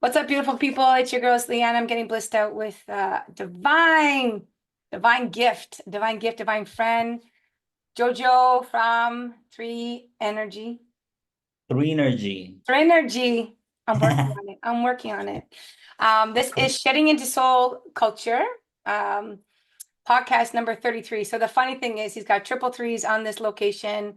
What's up, beautiful people? It's your girls, Leanne. I'm getting blissed out with divine friend, Jojo from Three Energy. Three energy. Three Energy. I'm working on it. I'm working on it. This is Shedding into Soul Culture, um, podcast number 33. So the funny thing is, he's got triple threes on this location.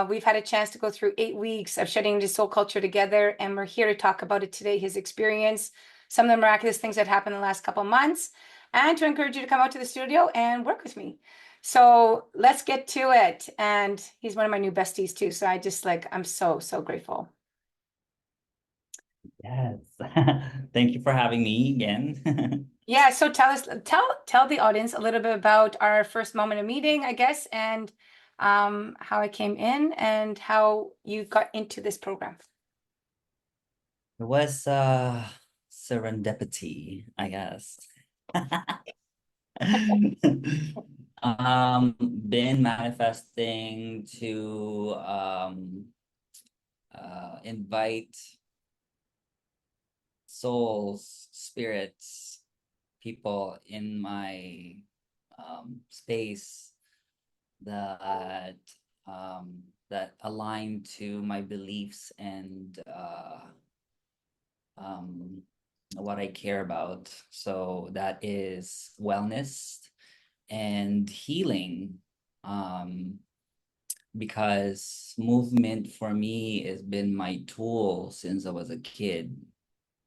We've had a chance to go through 8 weeks of shedding into soul culture together, and we're here to talk about it today, his experience, some of the miraculous things that happened in the last couple of months, and to encourage you to come out to the studio and work with me. So let's get to it. And he's one of my new besties too. So I'm so, so grateful. Yes. Thank you for having me again. Yeah, so tell the audience a little bit about our first moment of meeting, I guess, and how I came in and how you got into this program. It was serendipity, I guess. Been manifesting to invite souls, spirits, people in my space that that align to my beliefs and um, what I care about. So that is wellness and healing. Um, because movement for me has been my tool since I was a kid,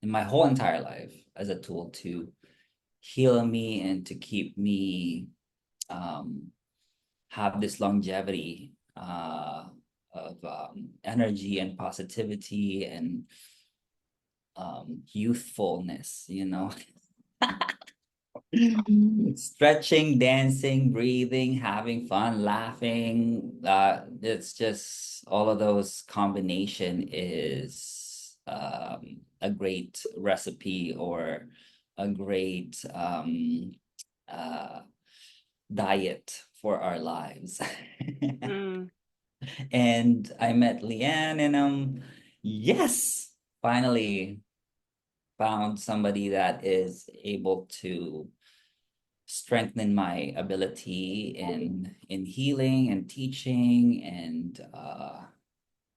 in my whole entire life, as a tool to heal me and to keep me um, have this longevity of energy and positivity and youthfulness, stretching, dancing, breathing, having fun, laughing. It's just all of those combination is a great recipe or a great uh, diet for our lives. Mm. And I met Leanne and yes, finally found somebody that is able to strengthen my ability in healing and teaching and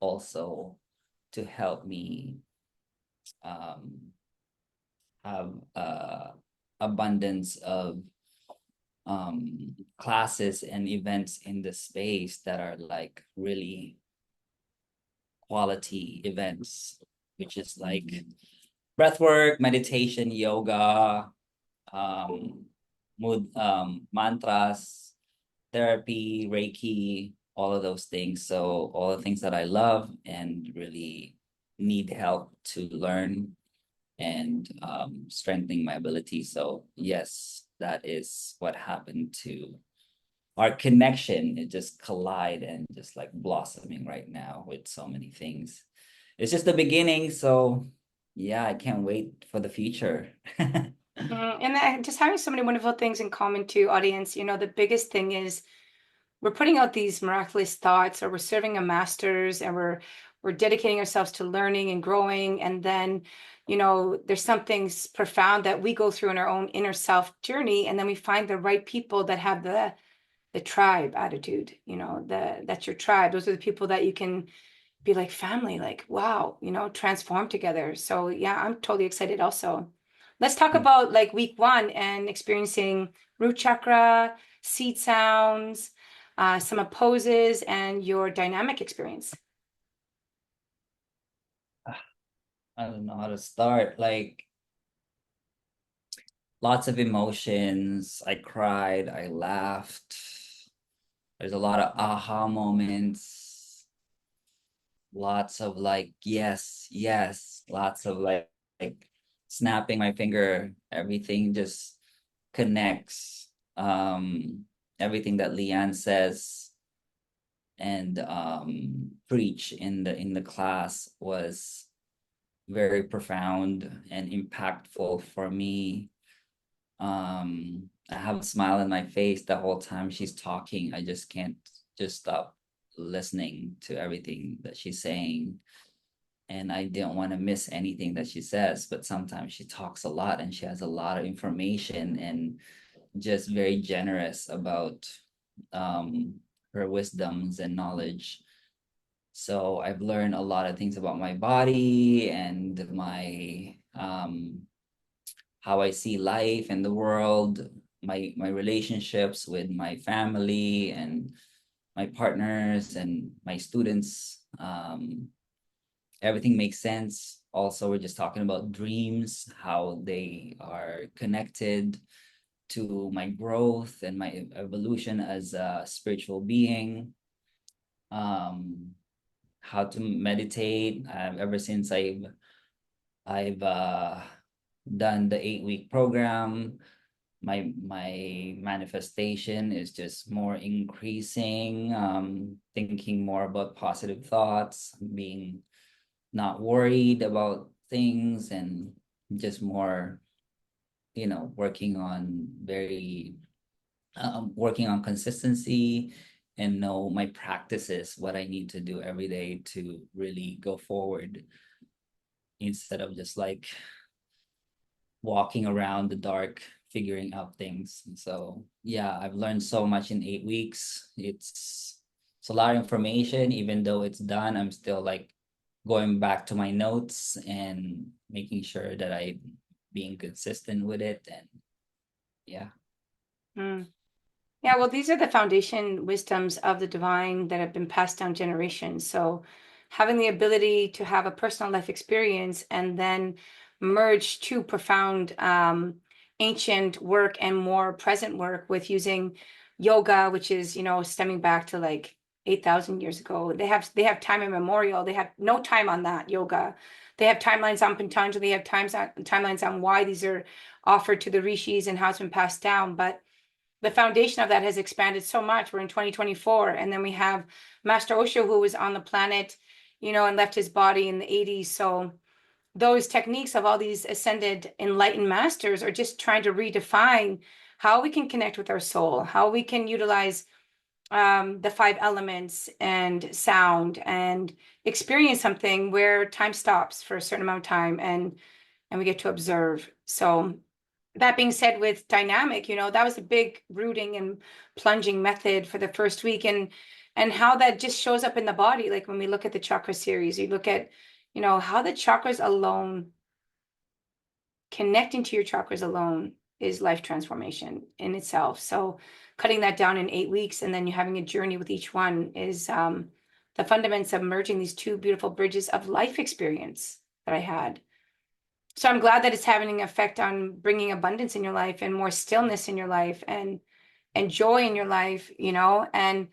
also to help me um have abundance of classes and events in the space that are like really quality events, which is like breathwork, meditation, yoga, um, mood, mantras, therapy, Reiki, all of those things. So all the things that I love and really need help to learn and strengthening my ability. So yes, that is what happened to our connection. It just collide and just like blossoming right now with so many things. It's just the beginning. So yeah, I can't wait for the future. And just having so many wonderful things in common too, audience. The biggest thing is we're putting out these miraculous thoughts, or we're serving a masters, and we're dedicating ourselves to learning and growing. And then, there's something profound that we go through in our own inner self journey, and then we find the right people that have the tribe attitude. That's your tribe. Those are the people that you can be like family, like, wow, transform together. So yeah, I'm totally excited also. Let's talk about like week one and experiencing root chakra, seed sounds, some of poses, and your dynamic experience. I don't know how to start. Like lots of emotions. I cried, I laughed. There's a lot of aha moments, lots of like, yes, yes, lots of like snapping my finger. Everything just connects. Everything that Leanne says and preach in the class was very profound and impactful for me. I have a smile on my face the whole time she's talking. I just can't just stop listening to everything that she's saying. and I didn't want to miss anything that she says. But sometimes she talks a lot and she has a lot of information and just very generous about um, her wisdoms and knowledge. So I've learned a lot of things about my body and my how I see life and the world, my relationships with my family and my partners and my students. Everything makes sense. Also, we're just talking about dreams, how they are connected to my growth and my evolution as a spiritual being. Um, how to meditate. Ever since I've done the 8 week program, my manifestation is just more increasing. Thinking more about positive thoughts, being not worried about things, and just more, working on consistency and know my practices, what I need to do every day to really go forward instead of just like walking around the dark figuring out things. And so yeah, I've learned so much in 8 weeks. It's a lot of information. Even though it's done, I'm still like going back to my notes and making sure that I being consistent with it. And yeah. Mm. Yeah, well, these are the foundation wisdoms of the divine that have been passed down generations. So, having the ability to have a personal life experience and then merge two profound ancient work and more present work with using yoga, which is, stemming back to like 8,000 years ago. They have time immemorial. They have no time on that yoga. They have timelines on Patanjali. They have timelines on why these are offered to the rishis and how it's been passed down. But the foundation of that has expanded so much. We're in 2024, and then we have Master Osho, who was on the planet, and left his body in the 80s. So those techniques of all these ascended enlightened masters are just trying to redefine how we can connect with our soul, how we can utilize the five elements and sound and experience something where time stops for a certain amount of time, and we get to observe. So that being said, with dynamic, that was a big rooting and plunging method for the first week, and how that just shows up in the body. Like when we look at the chakra series, you look at, how the chakras alone, connecting to your chakras alone is life transformation in itself. So cutting that down in 8 weeks and then you having a journey with each one is the fundamentals of merging these two beautiful bridges of life experience that I had. So I'm glad that it's having an effect on bringing abundance in your life and more stillness in your life and joy in your life, and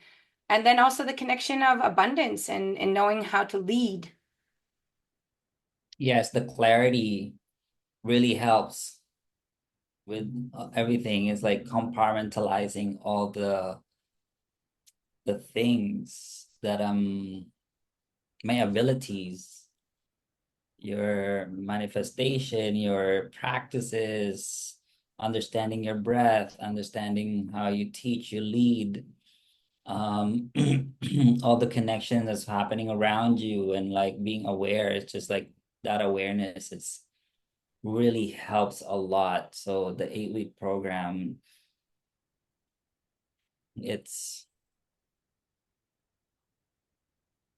then also the connection of abundance and knowing how to lead. Yes, the clarity really helps with everything. It's like compartmentalizing all the things that my abilities, your manifestation, your practices, understanding your breath, understanding how you teach, you lead, um all the connection that's happening around you, and like being aware. It's just like that awareness, it's really helps a lot. So the 8 week program, it's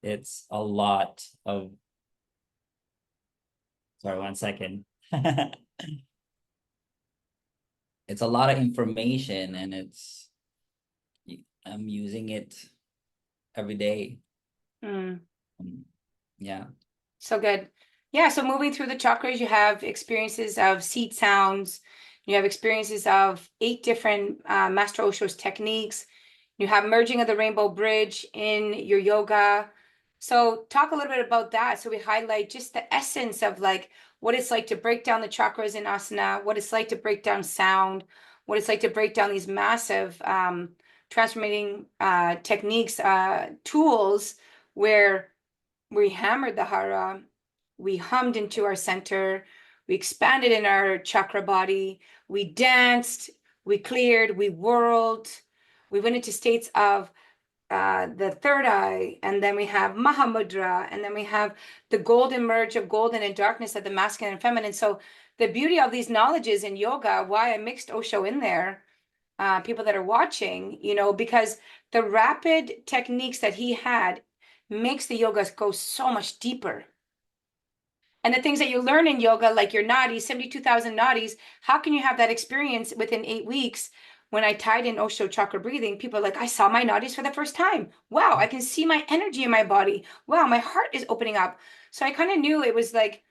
it's a lot of, sorry, 1 second. It's a lot of information, and I'm using it every day. Mm. Um, yeah. So good. Yeah, so moving through the chakras, you have experiences of seat sounds. You have experiences of 8 different Master Osho's techniques. You have merging of the rainbow bridge in your yoga. So talk a little bit about that. So we highlight just the essence of like what it's like to break down the chakras in asana, what it's like to break down sound, what it's like to break down these massive transformating techniques, tools where we hammered the hara, we hummed into our center, we expanded in our chakra body, we danced, we cleared, we whirled, we went into states of the third eye, and then we have Mahamudra, and then we have the golden merge of golden and darkness of the masculine and feminine. So the beauty of these knowledges in yoga, why I mixed Osho in there, people that are watching, because the rapid techniques that he had makes the yoga go so much deeper. And the things that you learn in yoga, like your nadis, 72,000 nadis, how can you have that experience within 8 weeks? When I tied in Osho chakra breathing, people are like, I saw my nadis for the first time. Wow, I can see my energy in my body. Wow, my heart is opening up. So I kind of knew it was like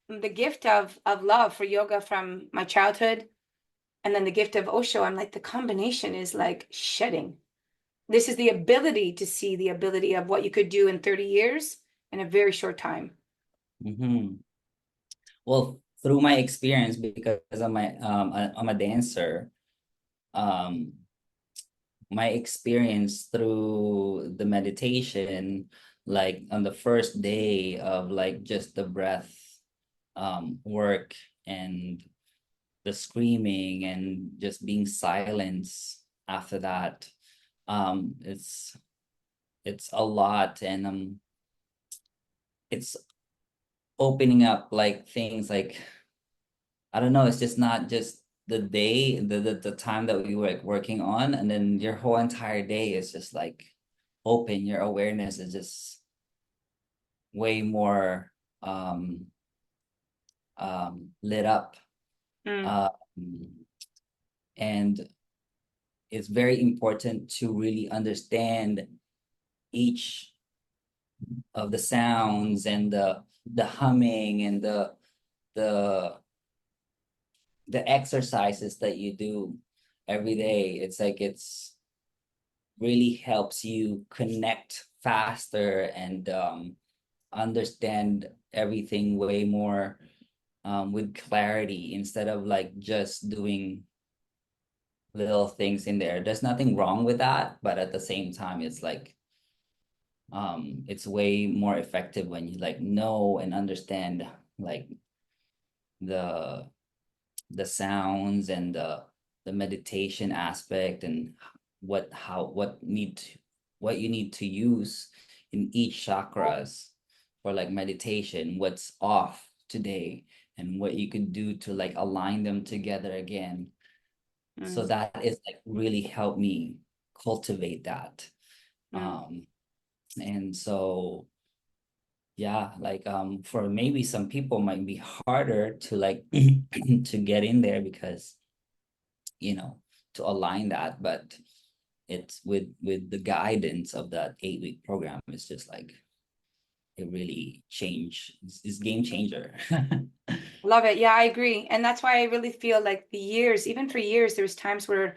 the gift of love for yoga from my childhood. And then the gift of Osho, I'm like, the combination is like shedding. This is the ability to see the ability of what you could do in 30 years in a very short time. Hmm. Well, through my experience, because I'm a dancer, um, my experience through the meditation, like on the first day of like just the breath work and the screaming and just being silence after that, it's a lot, and it's opening up like things like, I don't know, it's just not just the day, the time that we were like working on, and then your whole entire day is just like open. Your awareness is just way more lit up. Mm, Um, and it's very important to really understand each of the sounds and the humming and the the exercises that you do every day. It's like it's really helps you connect faster and understand everything way more with clarity, instead of like just doing little things in there. There's nothing wrong with that, but at the same time, it's like it's way more effective when you like know and understand like the the sounds and the meditation aspect, and what you need to use in each chakras for like meditation, what's off today, and what you could do to like align them together again. So mm, that is like really helped me cultivate that. mm. And so yeah, like for maybe some people might be harder to like to get in there, because you know, to align that, but it's with the guidance of that 8 week program, it's just like it really changed. It's game changer. Love it. Yeah, I agree. And that's why I really feel like the years, even for years, there was times where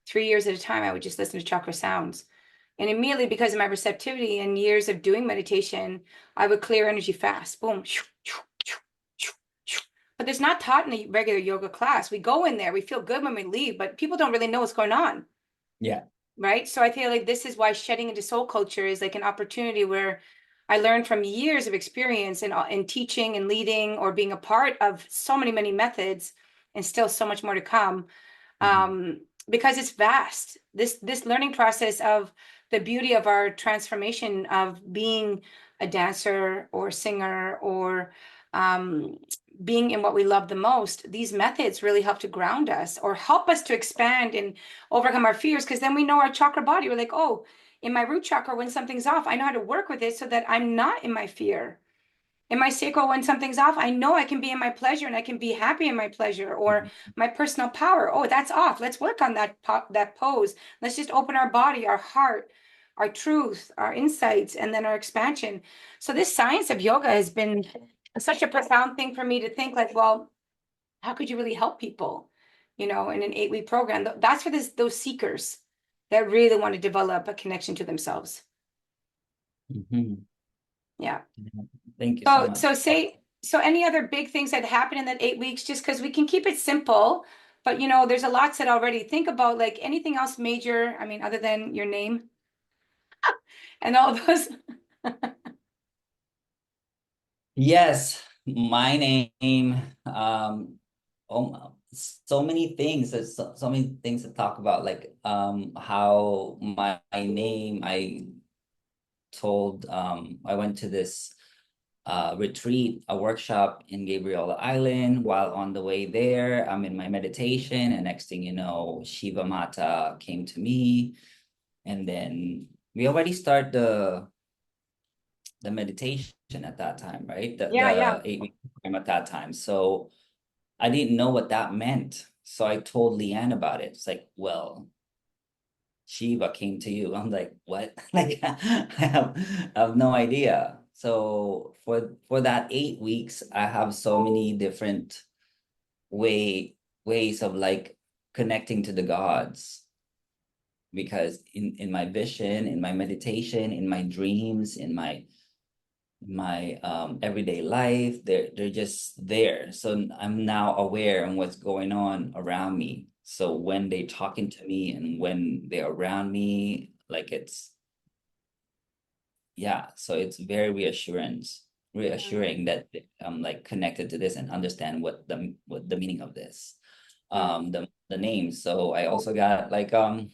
3 years at a time, I would just listen to chakra sounds. And immediately, because of my receptivity and years of doing meditation, I would clear energy fast. Boom. But it's not taught in a regular yoga class. We go in there, we feel good when we leave, but people don't really know what's going on. Yeah. Right? So I feel like this is why shedding into soul culture is like an opportunity where I learned from years of experience in teaching and leading or being a part of so many methods and still so much more to come. Mhm. Because it's vast. This learning process of the beauty of our transformation of being a dancer or singer or um, being in what we love the most, these methods really help to ground us or help us to expand and overcome our fears. Because then we know our chakra body. We're like, oh, in my root chakra, when something's off, I know how to work with it so that I'm not in my fear. In my sacral, when something's off, I know I can be in my pleasure and I can be happy in my pleasure, or Mhm. my personal power. Oh, that's off. Let's work on that pose. Let's just open our body, our heart, our truth, our insights, and then our expansion. So this science of yoga has been such a profound thing for me to think like, well, how could you really help people, in an 8 week program? That's for those seekers that really want to develop a connection to themselves. Mhm. Yeah. Yeah. Thank you so So, much. so any other big things that happen in that 8 weeks, just because we can keep it simple, but there's a lot said already. Think about like anything else major, I mean, other than your name and all those. Yes, my name, so many things. There's so many things to talk about, like how my name, I went to this retreat, a workshop in Gabriel Island. While on the way there, I'm in my meditation, and next thing you know, Shiva Mata came to me, and then we already start the meditation at that time, right? Yeah, yeah. The 8 week program at that time. So I didn't know what that meant. So I told Leanne about it. It's like, well, Shiva came to you. I'm like, what? Like I have no idea. So for that 8 weeks, I have so many different way ways of like connecting to the gods, because in my vision, in my meditation, in my dreams, in my everyday life, they're just there. So I'm now aware of what's going on around me. So when they're talking to me and when they're around me, like it's, yeah, so it's very reassuring that I'm like connected to this and understand what the meaning of this, Mm. the name. So I also got like an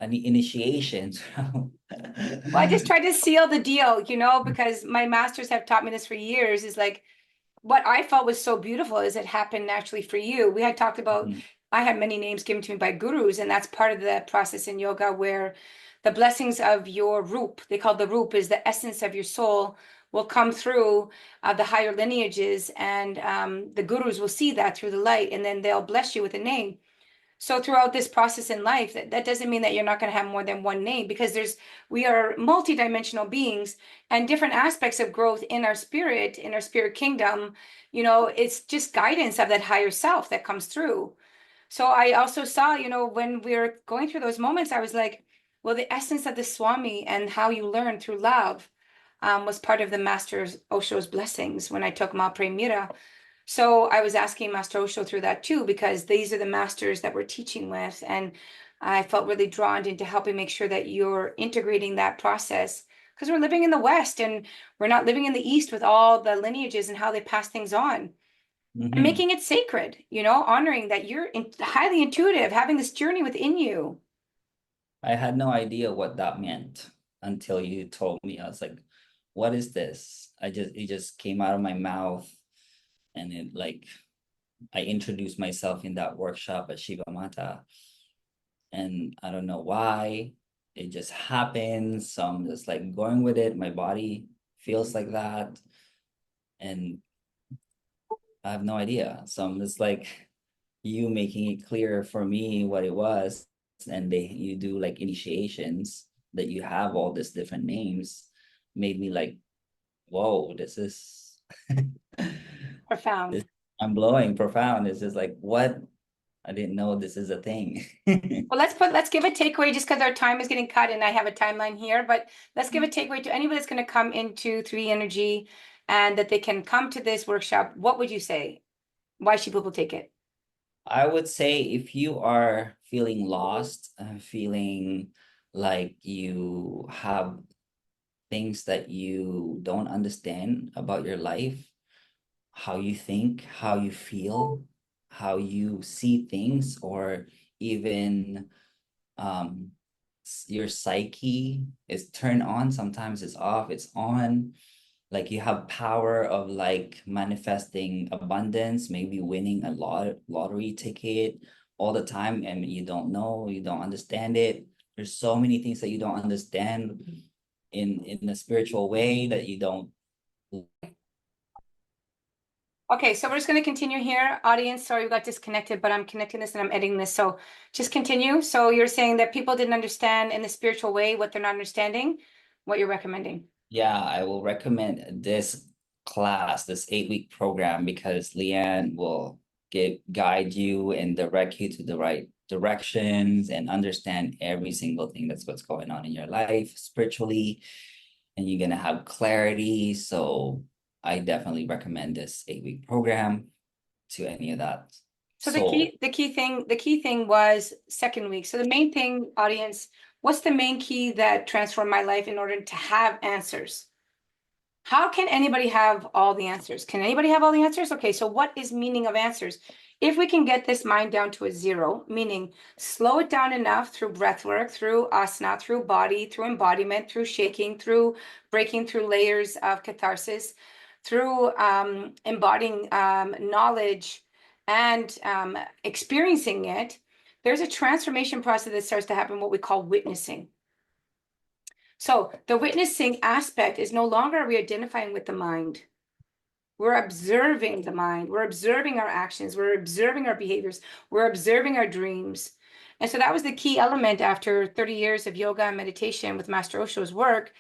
initiation. Well, I just tried to seal the deal, because my masters have taught me this for years, is like what I felt was so beautiful is it happened naturally for you. We had talked about, Mhm, I had many names given to me by gurus, and that's part of the process in yoga where the blessings of your roop, they call the roop, is the essence of your soul, will come through the higher lineages, and the gurus will see that through the light, and then they'll bless you with a name. So throughout this process in life, that doesn't mean that you're not going to have more than one name, because we are multidimensional beings, and different aspects of growth in our spirit kingdom, it's just guidance of that higher self that comes through. So I also saw, when we were going through those moments, I was like, well, the essence of the Swami and how you learn through love was part of the Master Osho's blessings when I took Malpre Mira. So I was asking Master Osho through that too, because these are the masters that we're teaching with. And I felt really drawn into helping make sure that you're integrating that process, because we're living in the West and we're not living in the East with all the lineages and how they pass things on, and mhm. making it sacred, honoring that you're highly intuitive, having this journey within you. I had no idea what that meant until you told me. I was like, what is this? It just came out of my mouth, and it like I introduced myself in that workshop at Shiva Mata, and I don't know why. It just happens. So I'm just like going with it. My body feels like that, and I have no idea. So I'm just like you making it clear for me what it was, and you do like initiations that you have all these different names, made me like, whoa, this is Profound. this I'm blowing profound. It's just like, what? I didn't know this is a thing. Well, let's give a takeaway, just because our time is getting cut and I have a timeline here, but let's give a takeaway to anybody that's going to come into 3 Energy and that they can come to this workshop. What would you say? Why should people take it? I would say if you are feeling lost, feeling like you have things that you don't understand about your life, how you think, how you feel, how you see things, or even your psyche is turned on, sometimes it's off, it's on. Like you have power of like manifesting abundance, maybe winning a lottery ticket all the time, and you don't know, you don't understand it. There's so many things that you don't understand in a spiritual way that you don't. Okay, so we're just going to continue here. Audience, sorry we got disconnected, but I'm connecting this and I'm editing this. So just continue. So you're saying that people didn't understand in the spiritual way what they're not understanding, what you're recommending. Yeah, I will recommend this class, this 8 week program, because Leanne will guide you and direct you to the right directions and understand every single thing that's what's going on in your life spiritually, and you're gonna have clarity. So I definitely recommend this 8 week program to any of that So the soul. key thing was second week. So the main thing, audience, what's the main key that transformed my life in order to have answers? How can anybody have all the answers? Can anybody have all the answers? Okay, so what is meaning of answers? If we can get this mind down to a zero, meaning slow it down enough through breath work, through asana, through body, through embodiment, through shaking, through breaking through layers of catharsis, through embodying knowledge and experiencing it, there's a transformation process that starts to happen, what we call witnessing. So the witnessing aspect is no longer are we identifying with the mind. We're observing the mind. We're observing our actions. We're observing our behaviors. We're observing our dreams. And so that was the key element after 30 years of yoga and meditation with Master Osho's work,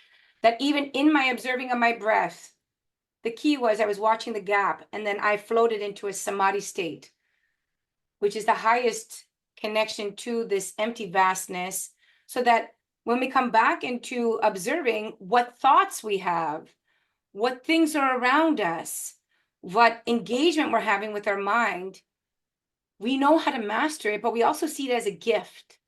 that even in my observing of my breath, the key was I was watching the gap, and then I floated into a samadhi state, which is the highest connection to this empty vastness, so that when we come back into observing what thoughts we have, what things are around us, what engagement we're having with our mind, we know how to master it, but we also see it as a gift.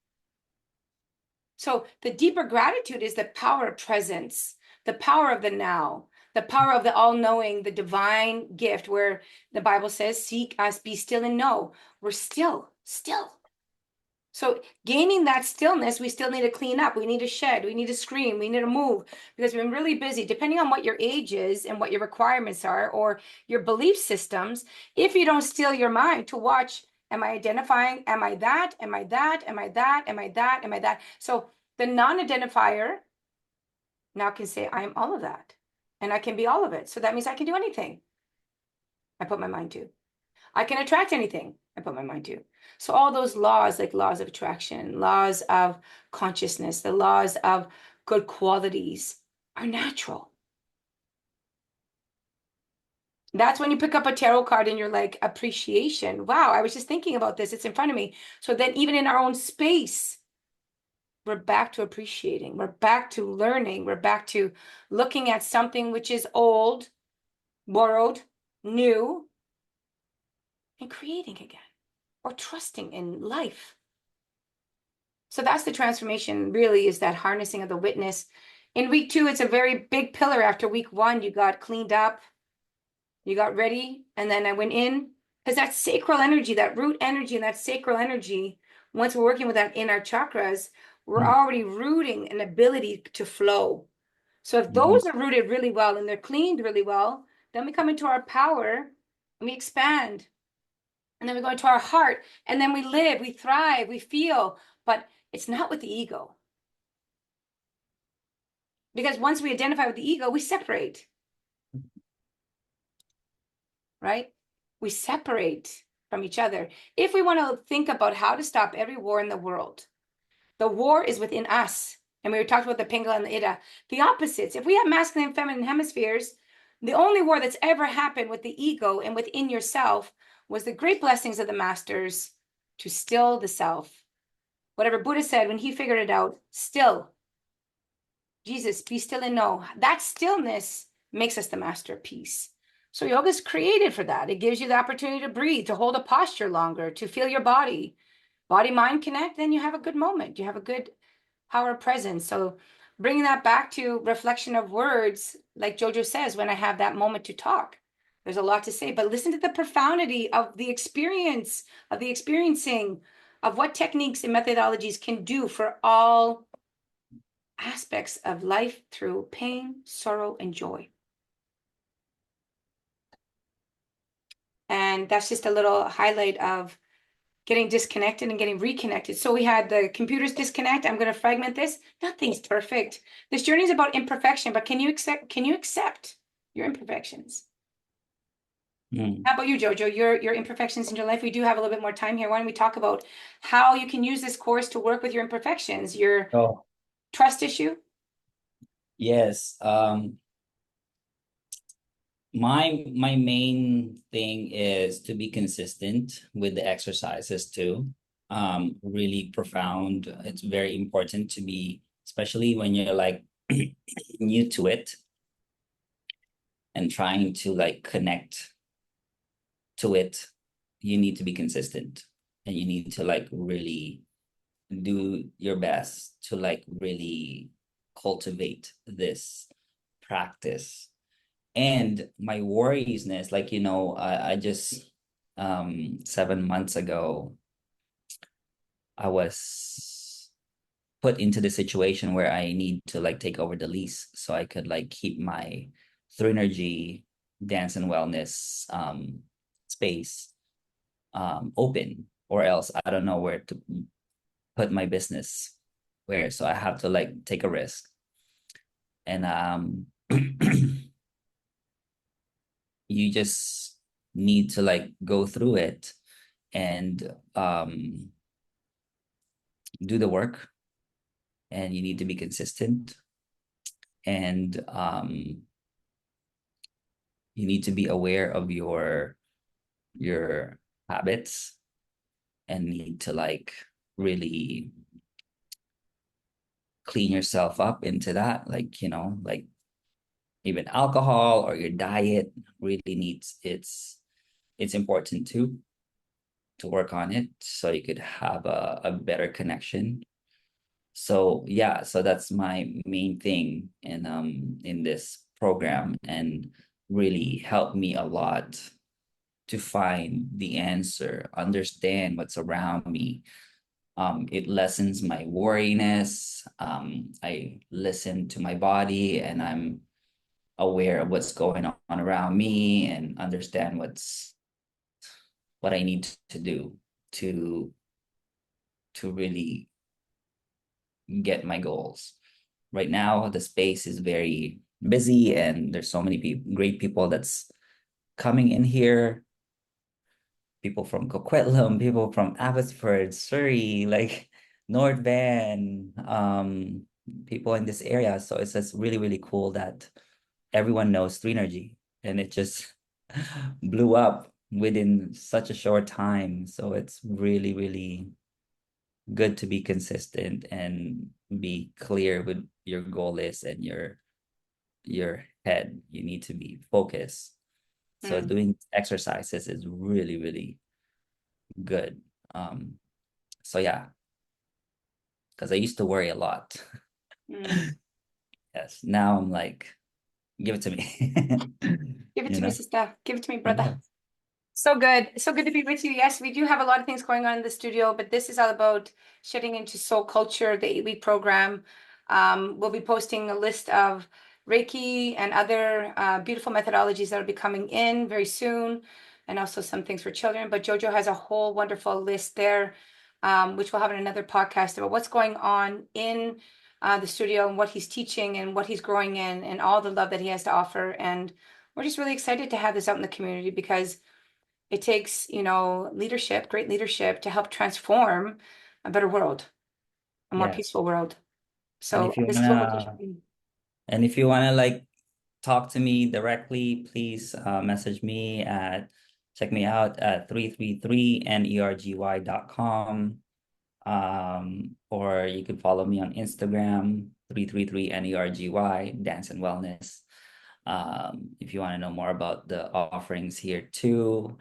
So the deeper gratitude is the power of presence, the power of the now, the power of the all-knowing, the divine gift, where the Bible says, seek us, be still and know. We're still. So gaining that stillness, we still need to clean up. We need to shed. We need to scream. We need to move, because we've been really busy, depending on what your age is and what your requirements are or your belief systems. If you don't still your mind to watch, am I identifying? Am I that? Am I that? Am I that? Am I that? Am I that? So the non-identifier now can say, I am all of that. And I can be all of it. So that means I can do anything I put my mind to. I can attract anything I put my mind to. So all those laws, like laws of attraction, laws of consciousness, the laws of good qualities, are natural. That's when you pick up a tarot card and you're like, appreciation. Wow, I was just thinking about this. It's in front of me. So then even in our own space, we're back to appreciating. We're back to learning. We're back to looking at something which is old, borrowed, new, and creating again, or trusting in life. So that's the transformation, really, is that harnessing of the witness. In week 2, it's a very big pillar. After week 1, you got cleaned up, you got ready, and then I went in, because that sacral energy, that root energy, and that sacral energy, once we're working with that in our chakras, we're already rooting an ability to flow. So if those are rooted really well and they're cleaned really well, then we come into our power and we expand. And then we go into our heart, and then we live, we thrive, we feel, but it's not with the ego. Because once we identify with the ego, we separate, right? We separate from each other. If we want to think about how to stop every war in the world, the war is within us. And we were talking about the Pingala and the Ida, the opposites. If we have masculine and feminine hemispheres, the only war that's ever happened with the ego and within yourself was the great blessings of the masters to still the self. Whatever Buddha said when he figured it out, still. Jesus, be still and know. That stillness makes us the master of peace. So yoga is created for that. It gives you the opportunity to breathe, to hold a posture longer, to feel your body. Body, mind connect, then you have a good moment. You have a good power of presence. So bringing that back to reflection of words, like Jojo says, when I have that moment to talk, there's a lot to say, but listen to the profundity of the experience, of the experiencing, of what techniques and methodologies can do for all aspects of life through pain, sorrow, and joy. And that's just a little highlight of getting disconnected and getting reconnected. So we had the computers disconnect. I'm going to fragment this. Nothing's perfect. This journey is about imperfection, but can you accept your imperfections? How about you, Jojo? Your imperfections in your life. We do have a little bit more time here. Why don't we talk about how you can use this course to work with your imperfections, your Oh, trust issue? yes. My main thing is to be consistent with the exercises too. Really profound. It's very important to be, especially when you're like new to it and trying to like connect to it. You need to be consistent, and you need to like really do your best to like really cultivate this practice. And my worriesness, like, I just 7 months ago, I was put into the situation where I need to like take over the lease so I could like keep my Through Energy dance and wellness space open, or else I don't know where to put my business where. So I have to like take a risk. And you just need to like go through it and do the work, and you need to be consistent, and you need to be aware of your habits, and need to like really clean yourself up into that, like, like even alcohol or your diet really needs it's important to work on it so you could have a better connection. So yeah, so that's my main thing in this program, and really helped me a lot to find the answer, understand what's around me. It lessens my worriness. I listen to my body, and I'm aware of what's going on around me, and understand what I need to do to really get my goals. Right now, the space is very busy, and there's so many great people that's coming in here. People from Coquitlam, people from Abbotsford, Surrey, like North Van, people in this area. So it's just really, really cool that everyone knows Three Energy, and it just blew up within such a short time. So it's really, really good to be consistent and be clear with your goal list and your head. You need to be focused. So Mm, doing exercises is really, really good. Um, so yeah, because I used to worry a lot. mm. Yes, now I'm like, give it to me. Give it You to me, know? sister. Give it to me, brother. Yes. So good. So good to be with you. Yes, we do have a lot of things going on in the studio, but this is all about shedding into soul culture, the 8-week program. We'll be posting a list of Reiki and other beautiful methodologies that will be coming in very soon, and also some things for children. But Jojo has a whole wonderful list there, which we'll have in another podcast about what's going on in the studio and what he's teaching and what he's growing in and all the love that he has to offer. And we're just really excited to have this out in the community because it takes, leadership, great leadership to help transform a better world, a more Yes. peaceful world. And So if you this is what we're wanna doing. and if you wanna like talk to me directly, please message me at check me out at 333nergy.com. Or you can follow me on Instagram, 333nergy, Dance and Wellness. If you want to know more about the offerings here too,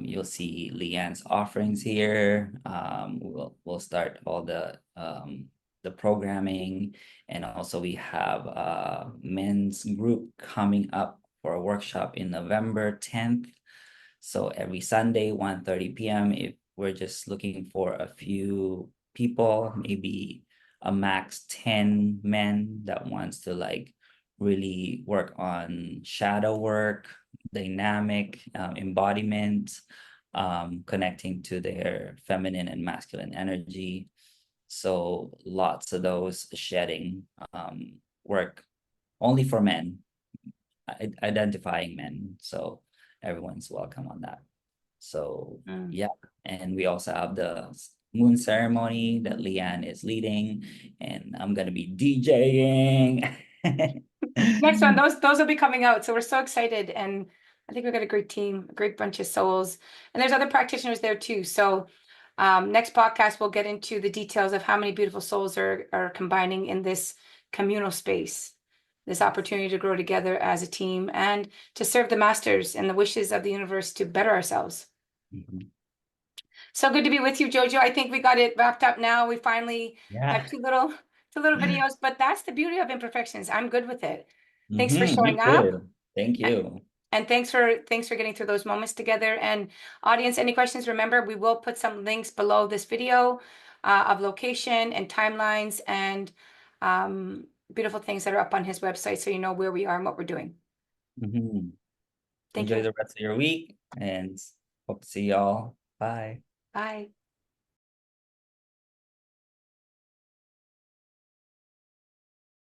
you'll see Leanne's offerings here. We'll start all the programming, and also we have a men's group coming up for a workshop in November 10th. So every Sunday, 1:30 p.m. If we're just looking for a few people, maybe a max 10 men that wants to like really work on shadow work, dynamic embodiment, connecting to their feminine and masculine energy. So lots of those shedding work only for men, identifying men. So everyone's welcome on that. So Mm. yeah, and we also have the moon ceremony that Leanne is leading, and I'm gonna be DJing. Next one, those will be coming out. So we're so excited, and I think we've got a great team, a great bunch of souls, and there's other practitioners there too. So next podcast we'll get into the details of how many beautiful souls are combining in this communal space, this opportunity to grow together as a team and to serve the masters and the wishes of the universe to better ourselves. Mhm. So good to be with you, Jojo. I think we got it wrapped up now. We finally have Yeah. two little videos, but that's the beauty of imperfections. I'm good with it. Thanks for Me showing up. too. Thank you. And thanks for getting through those moments together. And audience, any questions? Remember, we will put some links below this video of location and timelines and beautiful things that are up on his website, so you know where we are and what we're doing. Mhm. Thank Enjoy you. the rest of your week and hope to see y'all. Bye. Bye.